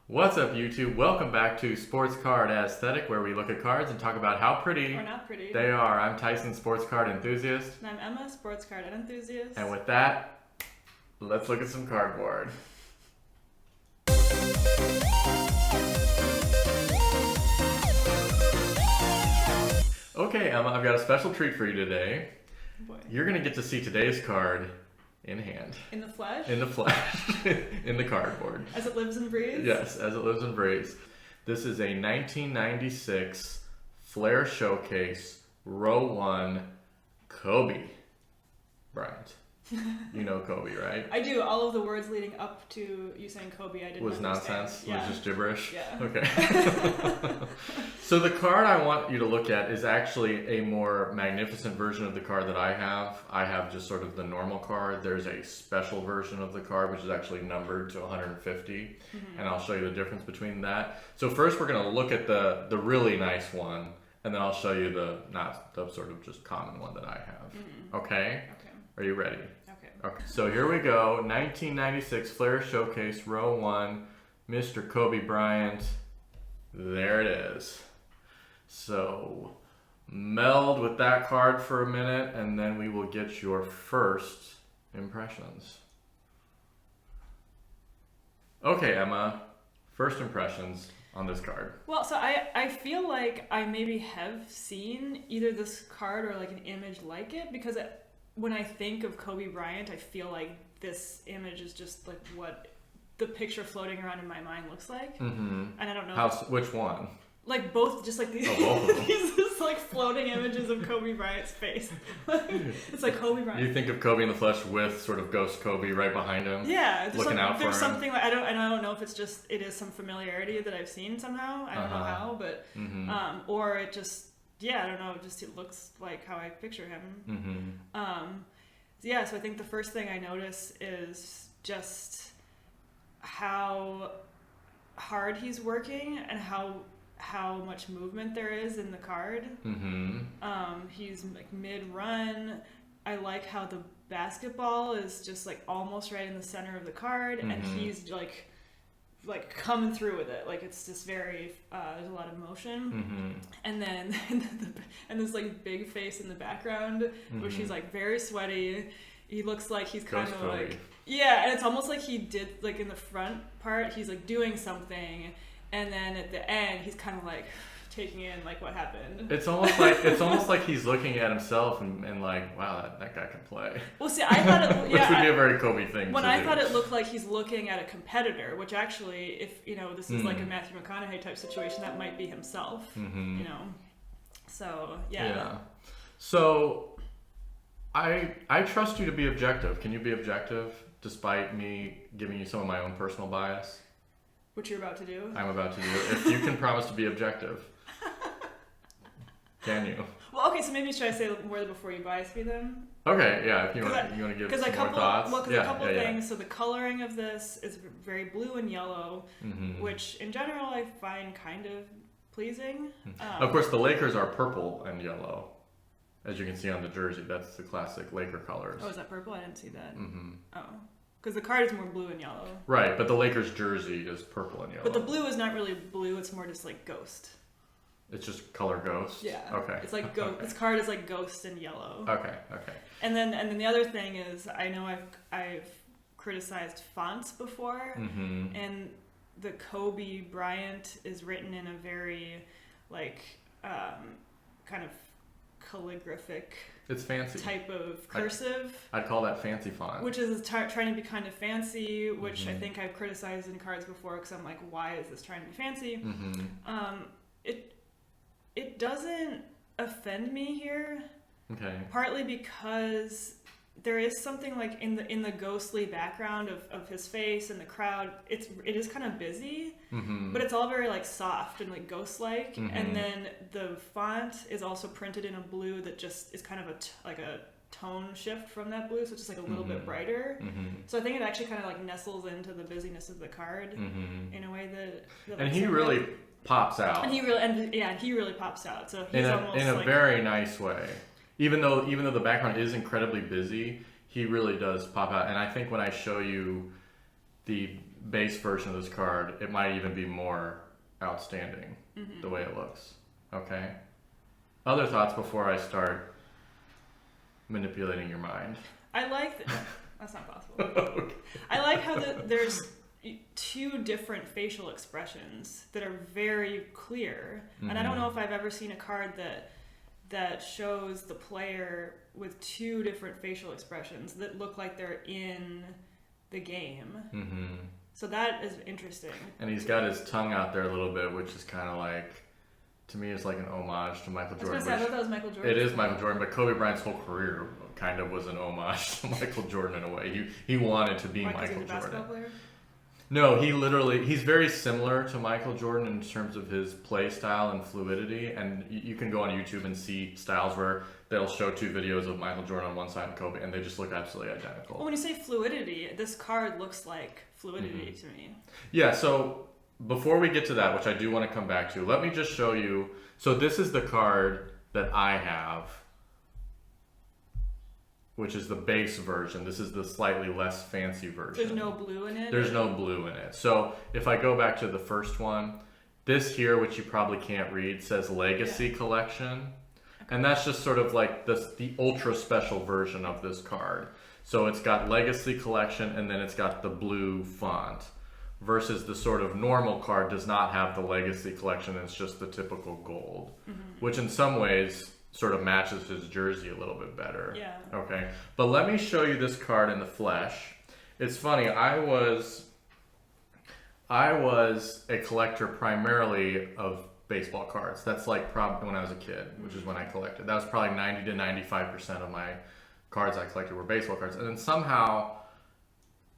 What's up, YouTube? Welcome back to Sports Card Aesthetic, where we look at cards and talk about how pretty or not pretty they are. I'm Tyson, sports card enthusiast. And I'm Emma, sports card enthusiast. And with that, let's look at some cardboard. Okay, Emma, I've got a special treat for you today. Boy. You're going to get to see today's card in hand. In the flesh? In the flesh. In the cardboard. As it lives and breathes? Yes, as it lives and breathes. This is a 1996 Flair Showcase Row 1 Kobe Bryant. You know Kobe, right? I do. All of the words leading up to you saying Kobe, I didn't Was understand. nonsense? Yeah. Was just gibberish? Yeah. Okay. So the card I want you to look at is actually a more magnificent version of the card that I have. I have just sort of the normal card. There's a special version of the card which is actually numbered to 150, and I'll show you the difference between that. So first we're going to look at the really nice one, and then I'll show you the sort of just common one that I have. Okay? Okay. Are you ready? Okay. Okay. So here we go. 1996 Flair Showcase Row 1, Mr. Kobe Bryant. There it is. So meld with that card for a minute, and then we will get your first impressions. Okay, Emma, first impressions on this card. Well, so I feel like I maybe have seen either this card or like an image like it, because when I think of Kobe Bryant, I feel like this image is just like what the picture floating around in my mind looks like. And I don't know. Which one? Like both, just like these, both of them. these just like floating images of Kobe Bryant's face. It's like Kobe Bryant. You think of Kobe in the flesh with sort of ghost Kobe right behind him? Yeah, looking out for him. There's something like I don't know if it's just it is some familiarity that I've seen somehow. I don't know how, but or it just I don't know. It looks like how I picture him. Yeah, so I think the first thing I notice is just how hard he's working and how much movement there is in the card. He's like mid-run. I like how the basketball is just like almost right in the center of the card, and he's like coming through with it. Like it's just very there's a lot of motion. And then and this like big face in the background, which he's like very sweaty. He looks like he's kind of like and it's almost like he did like in the front part he's like doing something, and then at the end he's kind of like taking in like what happened. It's almost like he's looking at himself and like, wow, that guy can play. Well, see, I thought it which would be a very Kobe thing. When I thought it looked like he's looking at a competitor, which actually, if this is like a Matthew McConaughey type situation, that might be himself. So yeah. So I trust you to be objective. Can you be objective despite me giving you some of my own personal bias? Which you're about to do? I'm about to do. If you can promise to be objective. Can you? Well, okay, so maybe should I say more before you bias me then? Okay, yeah, if you want to give some more thoughts. Well, because a couple things. So the coloring of this is very blue and yellow, which in general I find kind of pleasing. Of course, the Lakers are purple and yellow. As you can see on the jersey, that's the classic Laker colors. Oh, is that purple? I didn't see that. Oh. Because the card is more blue and yellow. Right, but the Lakers jersey is purple and yellow. But the blue is not really blue, it's more just like ghost. It's just color ghost? Yeah. Okay. It's like ghost. This card is like ghost and yellow. Okay. And then the other thing is, I know I've criticized fonts before, and the Kobe Bryant is written in a very like kind of calligraphic. It's fancy. Type of cursive. I'd call that fancy font. Which is trying to be kind of fancy, which I think I've criticized in cards before because I'm like, why is this trying to be fancy? It doesnit offend me here. Okay. Partly because there is something like in the ghostly background of his face and the crowd. It is kind of busy, but it's all very like soft and like ghost-like. And then the font is also printed in a blue that just is kind of like a tone shift from that blue, so it's just like a little bit brighter. So I think it actually kind of like nestles into the busyness of the card in a way that and he really pops out. And he really pops out. So he's almost in a very nice way. Even though the background is incredibly busy, he really does pop out. And I think when I show you the base version of this card, it might even be more outstanding the way it looks. Okay? Other thoughts before I start manipulating your mind? I like that's not possible. Okay. I like how there's two different facial expressions that are very clear, and I don't know if I've ever seen a card that shows the player with two different facial expressions that look like they're in the game. So that is interesting. And he's got his tongue out there a little bit, which is kind of like, to me, it's like an homage to Michael Jordan. I was gonna say, I thought that was Michael Jordan. It is Michael Jordan, but Kobe Bryant's whole career kind of was an homage to Michael Jordan in a way. He wanted to be Michael Jordan. Player? No, he's very similar to Michael Jordan in terms of his play style and fluidity. And you can go on YouTube and see styles where they'll show two videos of Michael Jordan on one side and Kobe, and they just look absolutely identical. Well, when you say fluidity, this card looks like fluidity to me. Yeah, so before we get to that, which I do want to come back to, let me just show you. So this is the card that I have, which is the base version. This is the slightly less fancy version. There's no blue in it? There's no blue in it. So if I go back to the first one, this here, which you probably can't read, says Legacy Collection. And that's just sort of like the ultra special version of this card. So it's got Legacy Collection, and then it's got the blue font. Versus the sort of normal card does not have the Legacy Collection, it's just the typical gold. Which in some ways sort of matches his jersey a little bit better. Yeah. Okay. But let me show you this card in the flesh. It's funny, I was a collector primarily of baseball cards. That's like probably when I was a kid, which is when I collected. That was probably 90 to 95% of my cards I collected were baseball cards. And then somehow,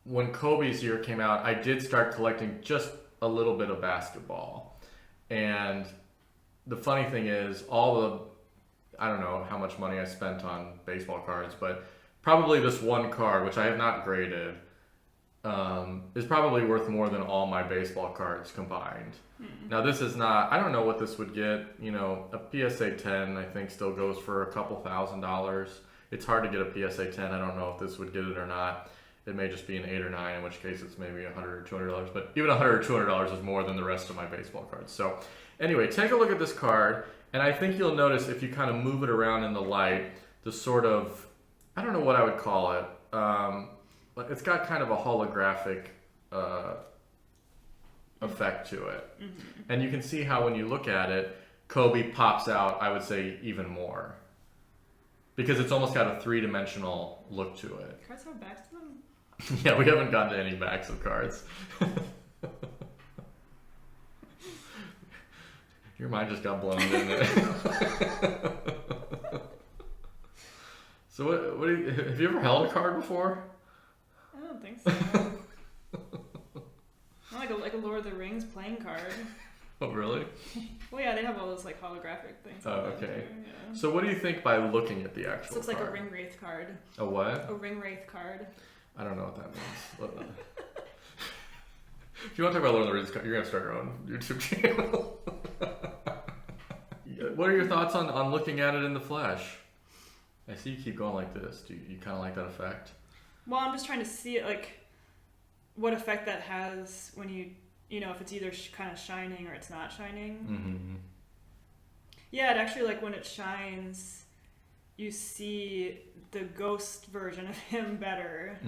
when Kobe's year came out, I did start collecting just a little bit of basketball. And the funny thing is, I don't know how much money I spent on baseball cards, but probably this one card, which I have not graded, is probably worth more than all my baseball cards combined. Now this is not, I don't know what this would get, a PSA 10 I think still goes for a couple $1,000s. It's hard to get a PSA 10, I don't know if this would get it or not. It may just be an 8 or 9, in which case it's maybe $100 or $200, but even $100 or $200 is more than the rest of my baseball cards. So anyway, take a look at this card, and I think you'll notice if you kind of move it around in the light, the sort of, I don't know what I would call it, but it's got kind of a holographic effect to it. And you can see how when you look at it, Kobe pops out, I would say, even more. Because it's almost got a three-dimensional look to it. Cards have backs to them? Yeah, we haven't gotten to any backs of cards. Your mind just got blown, didn't it? So what have you ever held a card before? I don't think so. Not like a Lord of the Rings playing card. Oh, really? Well, yeah, they have all those like holographic things. Oh, okay. Yeah. So what do you think by looking at the actual This looks card? like a ring wraith card. A what? A ring wraith card. I don't know what that means. If you want to talk about Lord of the Rings, you're going to start your own YouTube channel. What are your thoughts on looking at it in the flesh? I see you keep going like this. Do you kind of like that effect? Well, I'm just trying to see it, like what effect that has when if it's either kind of shining or it's not shining. Yeah, it actually, like when it shines, you see the ghost version of him better.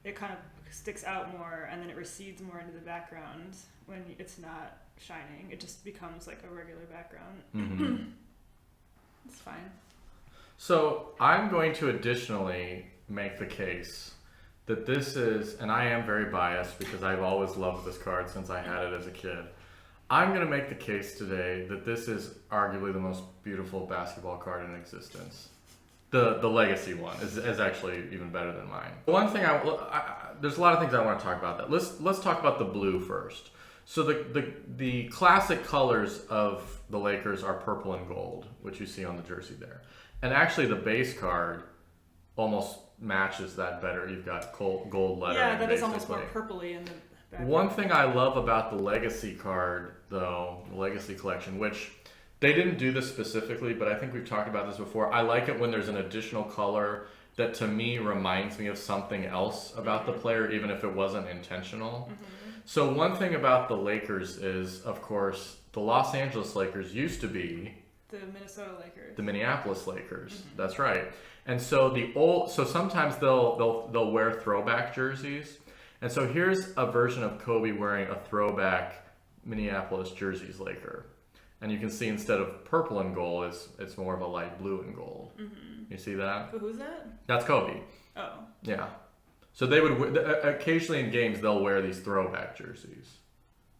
It kind of sticks out more, and then it recedes more into the background when it's not shining. It just becomes like a regular background. It's fine. So I'm going to additionally make the case that this is, and I am very biased because I've always loved this card since I had it as a kid. I'm going to make the case today that this is arguably the most beautiful basketball card in existence. The legacy one is actually even better than mine. One thing there's a lot of things I want to talk about that. Let's talk about the blue first. So the classic colors of the Lakers are purple and gold, which you see on the jersey there. And actually the base card almost matches that better. You've got gold lettering. Yeah, that basically. is almost more purpley in the background. One thing I love about the legacy card, though, the legacy collection, which they didn't do this specifically, but I think we've talked about this before. I like it when there's an additional color that to me reminds me of something else about the player, even if it wasn't intentional. So one thing about the Lakers is, of course, the Los Angeles Lakers used to be the Minnesota Lakers, the Minneapolis Lakers. That's right. And so sometimes they'll wear throwback jerseys. And so here's a version of Kobe wearing a throwback Minneapolis jerseys Laker. And you can see instead of purple and gold, it's more of a light blue and gold. You see that? But who's that? That's Kobe. Oh. Yeah. So they would occasionally in games they'll wear these throwback jerseys.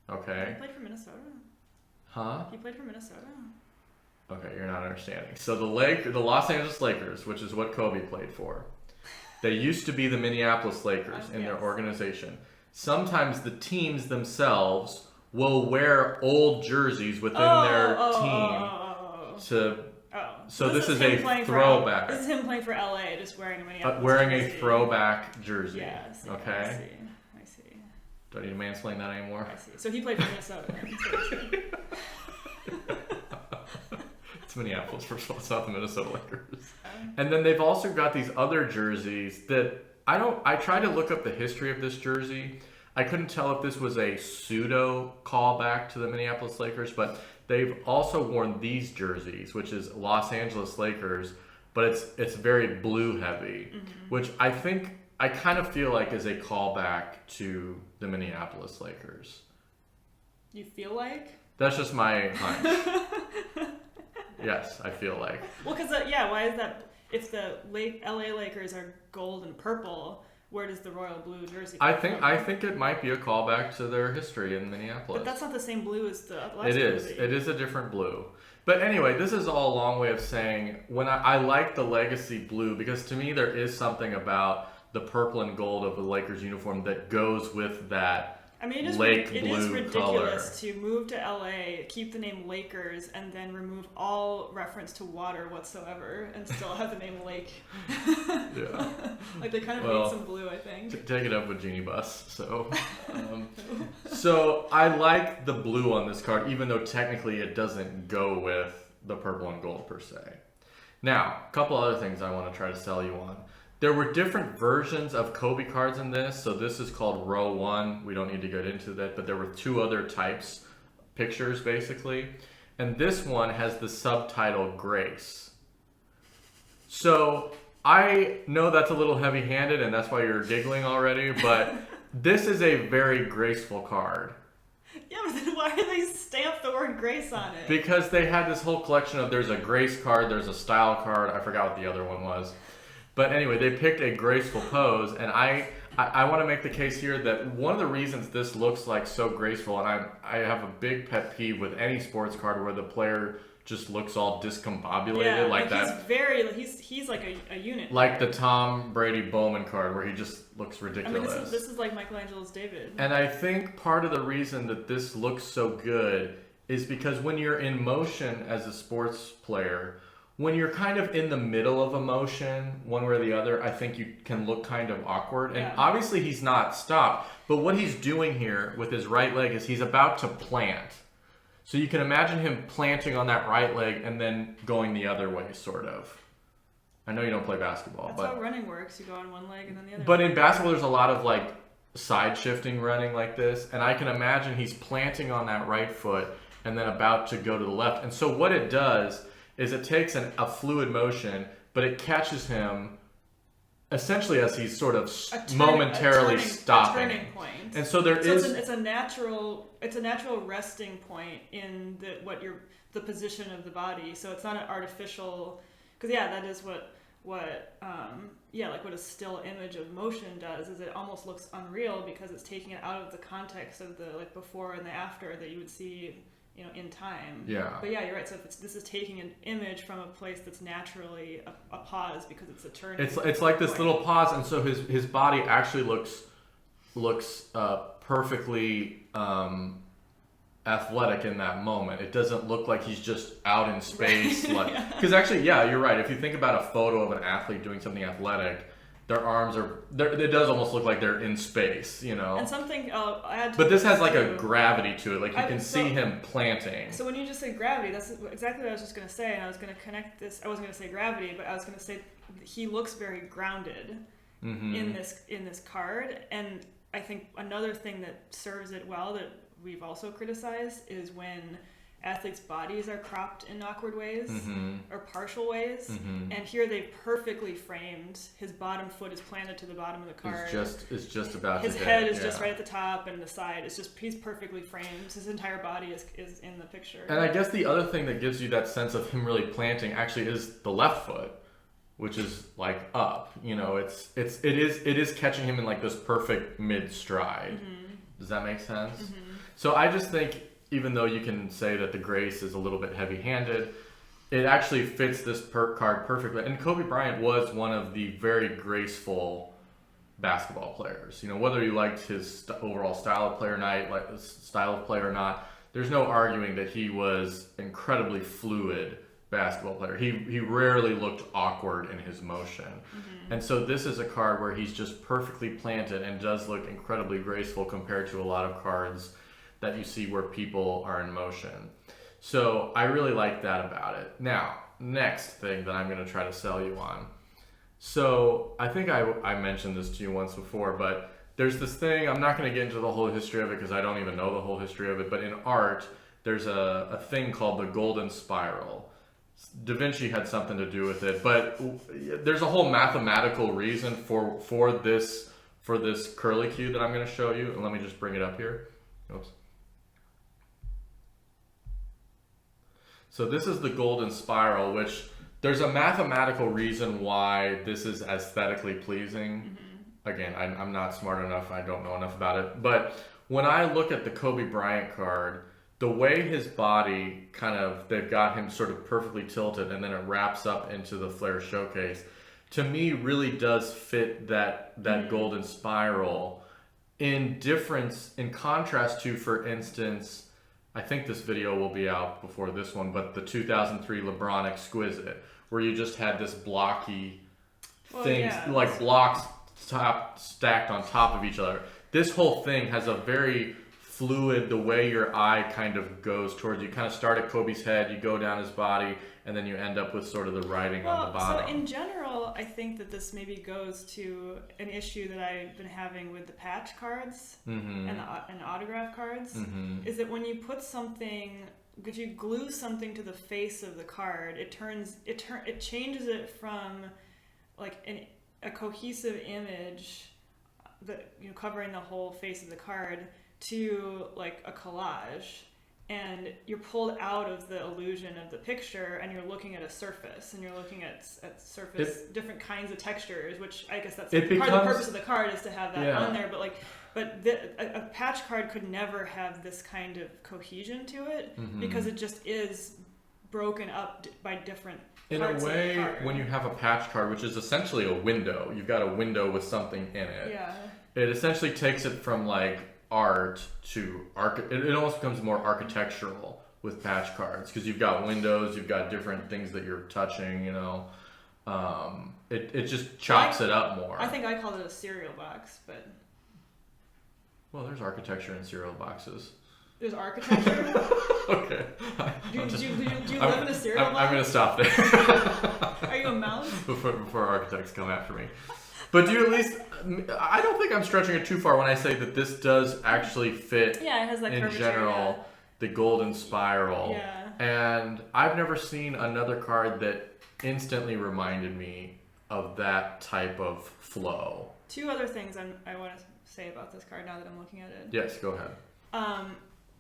Okay. He played for Minnesota. Huh? He played for Minnesota. Okay, you're not understanding. So the Los Angeles Lakers, which is what Kobe played for, they used to be the Minneapolis Lakers in their organization. Sometimes the teams themselves will wear old jerseys within their team to. So this is a throwback. This is him playing for LA, just wearing a Minneapolis wearing jersey. A throwback jersey. Yeah. Okay. I see. Do I need to mansplain that anymore? I see. So he played for Minnesota. It's Minneapolis, first of all. It's not the Minnesota Lakers. And then they've also got these other jerseys that I tried to look up the history of this jersey. I couldn't tell if this was a pseudo callback to the Minneapolis Lakers, but they've also worn these jerseys, which is Los Angeles Lakers, but it's very blue heavy, which I kind of feel like is a callback to the Minneapolis Lakers. You feel like? That's just my hunch. Yes, I feel like. Well, because why is that? If the LA Lakers are gold and purple, where does the royal blue jersey come from? I think it might be a callback to their history in Minneapolis. But that's not the same blue as the last It is. jersey. It is a different blue. But anyway, this is all a long way of saying when I like the legacy blue because to me there is something about the purple and gold of the Lakers uniform that goes with that. I mean, it is ridiculous color. to move to LA, keep the name Lakers, and then remove all reference to water whatsoever, and still have the name Lake. Yeah. Like they kind of made some blue, I think. Take it up with Genie Bus. So, so I like the blue on this card, even though technically it doesn't go with the purple and gold per se. Now, a couple other things I want to try to sell you on. There were different versions of Kobe cards in this. So this is called row 1. We don't need to get into that, but there were 2 other types, pictures basically. And this one has the subtitle Grace. So I know that's a little heavy-handed and that's why you're giggling already, but this is a very graceful card. Yeah, but then why do they stamp the word Grace on it? Because they had this whole collection of, there's a Grace card, there's a style card, I forgot what the other one was. But anyway, they picked a graceful pose, and I want to make the case here that one of the reasons this looks like so graceful, and I have a big pet peeve with any sports card where the player just looks all discombobulated like that. He's like a unit. Like the Tom Brady Bowman card where he just looks ridiculous. I mean, this is like Michelangelo's David. And I think part of the reason that this looks so good is because when you're in motion as a sports player, when you're kind of in the middle of a motion, one way or the other, I think you can look kind of awkward. And obviously he's not stopped, but what he's doing here with his right leg is he's about to plant. So you can imagine him planting on that right leg and then going the other way, sort of. I know you don't play basketball. That's how running works. You go on one leg and then the other. But in basketball, there's a lot of like side shifting running like this. And I can imagine he's planting on that right foot and then about to go to the left. And so what it does is it takes a fluid motion, but it catches him essentially as he's sort of momentarily stopping. A turning point. And so it's a natural resting point in the position of the body. So it's not an artificial, because that is what a still image of motion does, is it almost looks unreal because it's taking it out of the context of the like before and the after that you would see in time. Yeah. But you're right. So if this is taking an image from a place that's naturally a pause because it's a turning. It's like this little pause, and so his body actually looks perfectly athletic in that moment. It doesn't look like he's just out in space, because actually, you're right. If you think about a photo of an athlete doing something athletic, Their arms are, it does almost look like they're in space, you know. And something I'll add to but this has like too. a gravity to it. Like you can see him planting. So when you just say gravity, that's exactly what I was just going to say. And I was going to connect this. I wasn't going to say gravity, but I was going to say he looks very grounded in this card. And I think another thing that serves it well that we've also criticized is when athletes' bodies are cropped in awkward ways or partial ways, and here they've perfectly framed. His bottom foot is planted to the bottom of the card. It's just about his head is just right at the top, and the side is just, he's perfectly framed. His entire body is in the picture. And I guess the other thing that gives you that sense of him really planting actually is the left foot, which is like up. You know, it is catching him in like this perfect mid stride. Does that make sense? So I just think, even though you can say that the grace is a little bit heavy-handed, it actually fits this card perfectly. And Kobe Bryant was one of the very graceful basketball players. You know, whether you liked his overall style of play or not, there's no arguing that he was incredibly fluid basketball player. He rarely looked awkward in his motion. And so this is a card where he's just perfectly planted and does look incredibly graceful compared to a lot of cards that you see where people are in motion. So I really like that about it. Now, next thing that I'm going to try to sell you on. So I think I mentioned this to you once before, but there's this thing, I'm not going to get into the whole history of it because I don't even know the whole history of it, but in art, there's a thing called the golden spiral. Da Vinci had something to do with it, but there's a whole mathematical reason for this curlicue that I'm going to show you. And let me just bring it up here. Oops. So this is the golden spiral, which there's a mathematical reason why this is aesthetically pleasing. Again, I'm not smart enough. I don't know enough about it. But when I look at the Kobe Bryant card, the way his body they've got him sort of perfectly tilted and then it wraps up into the Flair showcase, to me really does fit that golden spiral in contrast to, for instance, I think this video will be out before this one, but the 2003 LeBron Exquisite, where you just had this blocky thing, like blocks stacked on top of each other. This whole thing has a very fluid, the way your eye kind of goes towards you. Kind of start at Kobe's head, you go down his body, and then you end up with sort of the writing on the bottom. So in general, I think that this maybe goes to an issue that I've been having with the patch cards and autograph cards, is that when you put something, if you glue something to the face of the card, it changes it from like a cohesive image that, you know, covering the whole face of the card to like a collage, and you're pulled out of the illusion of the picture and you're looking at a surface, and you're looking at different kinds of textures, which I guess that's part of the purpose of the card, is to have that on there. But a patch card could never have this kind of cohesion to it because it just is broken up by different parts of the card. When you have a patch card, which is essentially a window, you've got a window with something in it. It essentially takes it from like art to it almost becomes more architectural with patch cards, because you've got windows, you've got different things that you're touching, you know. It just chops it up more. I think I called it a cereal box, but well, there's architecture in cereal boxes. There's architecture? Okay. Do you live in a cereal box? I'm going to stop there. Are you a mouse? Before architects come after me. But do you at least... I don't think I'm stretching it too far when I say that this does actually fit, it has that in curvature, general, the golden spiral. Yeah. And I've never seen another card that instantly reminded me of that type of flow. Two other things I want to say about this card now that I'm looking at it. Yes, go ahead.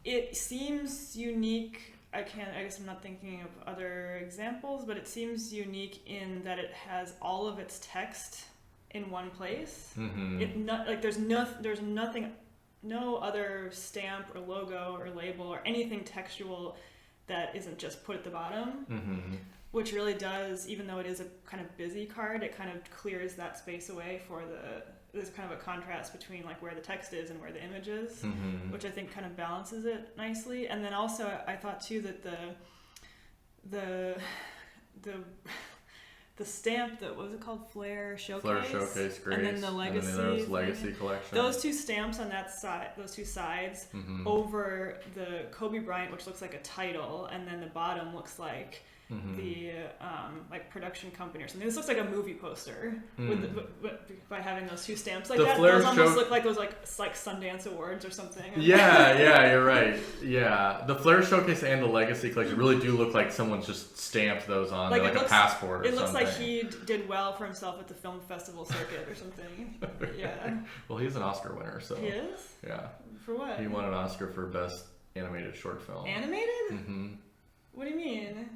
It seems unique. I guess I'm not thinking of other examples, but it seems unique in that it has all of its text in one place. There's nothing, no other stamp or logo or label or anything textual that isn't just put at the bottom, which really does, even though it is a kind of busy card, it kind of clears that space away for there's kind of a contrast between like where the text is and where the image is, which I think kind of balances it nicely. And then also I thought too that the stamp that what was it called, Flair Showcase? Flair Showcase, Grace, and then the Legacy. And then there was Legacy Collection. Those two stamps on that side, those two sides, over the Kobe Bryant, which looks like a title, and then the bottom looks like the like production company or something. This looks like a movie poster by having those two stamps like that. Those almost look like those like Sundance Awards or something. Yeah, you're right. Yeah, the Flair Showcase and the Legacy Collection really do look like someone's just stamped those on like a passport or something. It looks like he did well for himself at the film festival circuit or something. Yeah. Well, he's an Oscar winner, so. He is? Yeah. For what? He won an Oscar for Best Animated Short Film. Animated? Mm-hmm. What do you mean?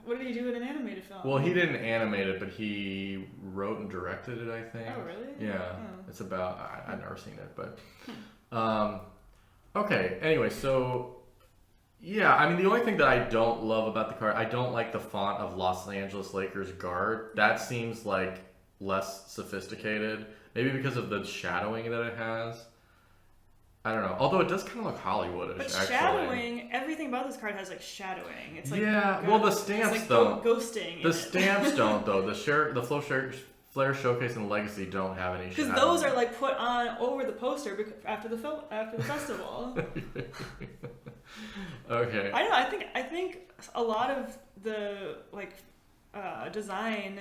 What did he do in an animated film? Well, he didn't animate it, but he wrote and directed it, I think. Oh, really? Yeah. Oh. It's about, I've never seen it, but. Okay, anyway, so. Yeah, I mean, the only thing that I don't love about the card, I don't like the font of Los Angeles Lakers guard. That seems like less sophisticated. Maybe because of the shadowing that it has. I don't know. Although it does kind of look Hollywoodish, but actually. Shadowing, everything about this card has like shadowing. It's like well, the stamps like don't. Ghosting. The stamps don't though. The Flair Showcase and Legacy don't have any shadowing. Because those are like put on over the poster after the festival. Okay. I don't know. I think a lot of the like design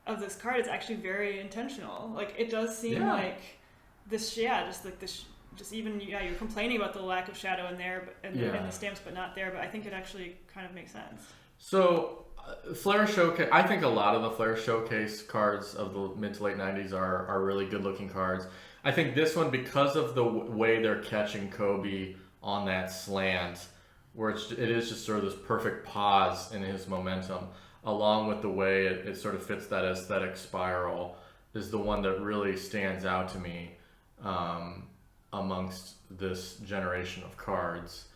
of this card is actually very intentional. Like it does seem like this. Just like this. Just even you're complaining about the lack of shadow in there in the stamps, but not there. But I think it actually kind of makes sense. So Flair Showcase, I think a lot of the Flair Showcase cards of the mid to late 90s are really good looking cards. I think this one, because of the way they're catching Kobe on that slant, where it is just sort of this perfect pause in his momentum, along with the way it sort of fits that aesthetic spiral, is the one that really stands out to me amongst this generation of cards.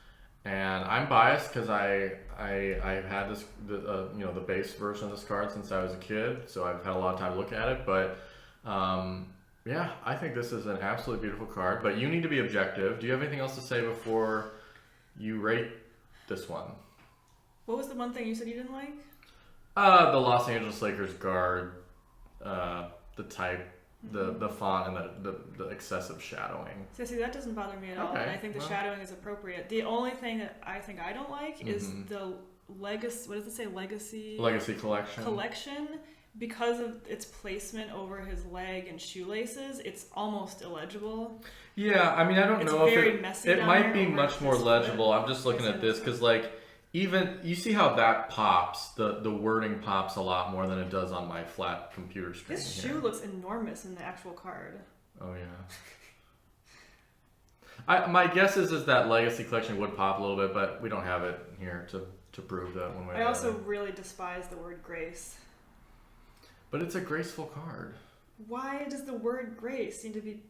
And I'm biased because I've had this the base version of this card since I was a kid, so I've had a lot of time to look at it. But I think this is an absolutely beautiful card. But you need to be objective. Do you have anything else to say before you rate this one? What was the one thing you said you didn't like? The Los Angeles Lakers guard, the type. The font and the excessive shadowing. So see, that doesn't bother me at all. And I think the shadowing is appropriate. The only thing that I think I don't like is the legacy. What does it say? Legacy collection. Because of its placement over his leg and shoelaces, it's almost illegible. Yeah, I mean, I don't know if very messy. It might be much more legible. I'm just looking at this because like. Even you see how that pops, the wording pops a lot more than it does on my flat computer screen. This shoe looks enormous in the actual card. Oh yeah. My guess is that Legacy Collection would pop a little bit, but we don't have it here to prove that one way or the other. I also really despise the word grace. But it's a graceful card. Why does the word grace seem to be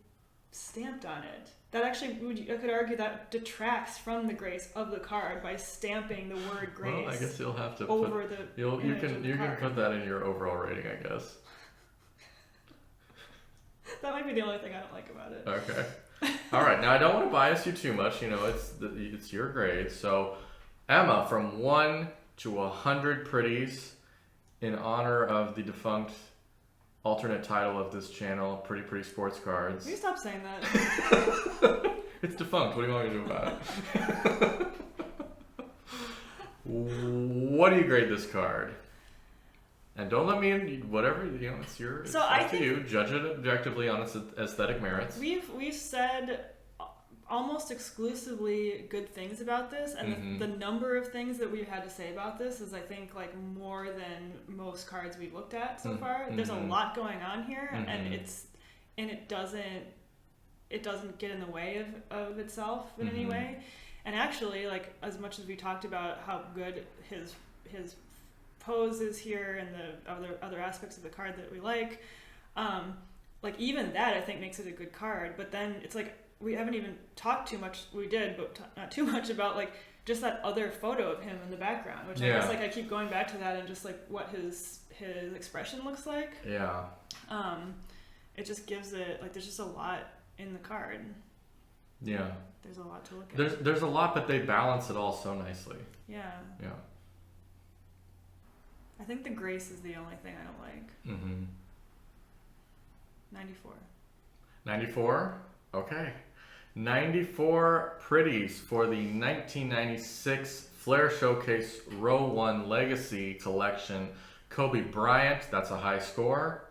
stamped on it? That actually, I could argue that detracts from the grace of the card by stamping the word grace. Well, I guess you'll have to over you can put that in your overall rating, I guess. That might be the only thing I don't like about it. Okay. All right. Now I don't want to bias you too much. It's your grade. So, Emma, from 1 to 100 pretties, in honor of the defunct alternate title of this channel, Pretty Sports Cards. Can you stop saying that? It's defunct. What do you want me to do about it? What do you grade this card? And don't let me in. Whatever it's your. So up to you. Judge it objectively on its aesthetic merits. We've said almost exclusively good things about this, and the number of things that we've had to say about this is, I think, like more than most cards we've looked at so far. There's a lot going on here, and it doesn't get in the way of itself in any way. And actually, like, as much as we talked about how good his pose is here and the other aspects of the card that we like even that I think makes it a good card. But then it's like, we haven't even talked too much. We did, but not too much about like just that other photo of him in the background, which I guess like I keep going back to that and just like what his expression looks like. Yeah. It just gives it like there's just a lot in the card. Yeah. There's a lot to look at. There's a lot, but they balance it all so nicely. Yeah. Yeah. I think the Grace is the only thing I don't like. 94. 94? Okay. 94 Pretties for the 1996 Flair Showcase Row 1 Legacy Collection. Kobe Bryant, that's a high score.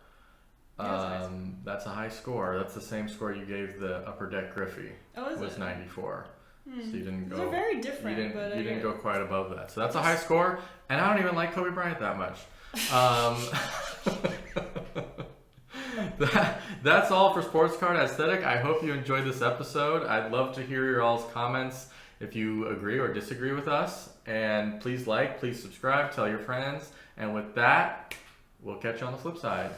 That's a high score. That's the same score you gave the Upper Deck Griffey. Oh, is was it? 94. So you didn't go. They're very different, You but didn't go quite above that. So that's a high score, and I don't even like Kobe Bryant that much. That's all for Sports Card Aesthetic. I hope you enjoyed this episode. I'd love to hear your all's comments if you agree or disagree with us. And please like, please subscribe, tell your friends. And with that, we'll catch you on the flip side.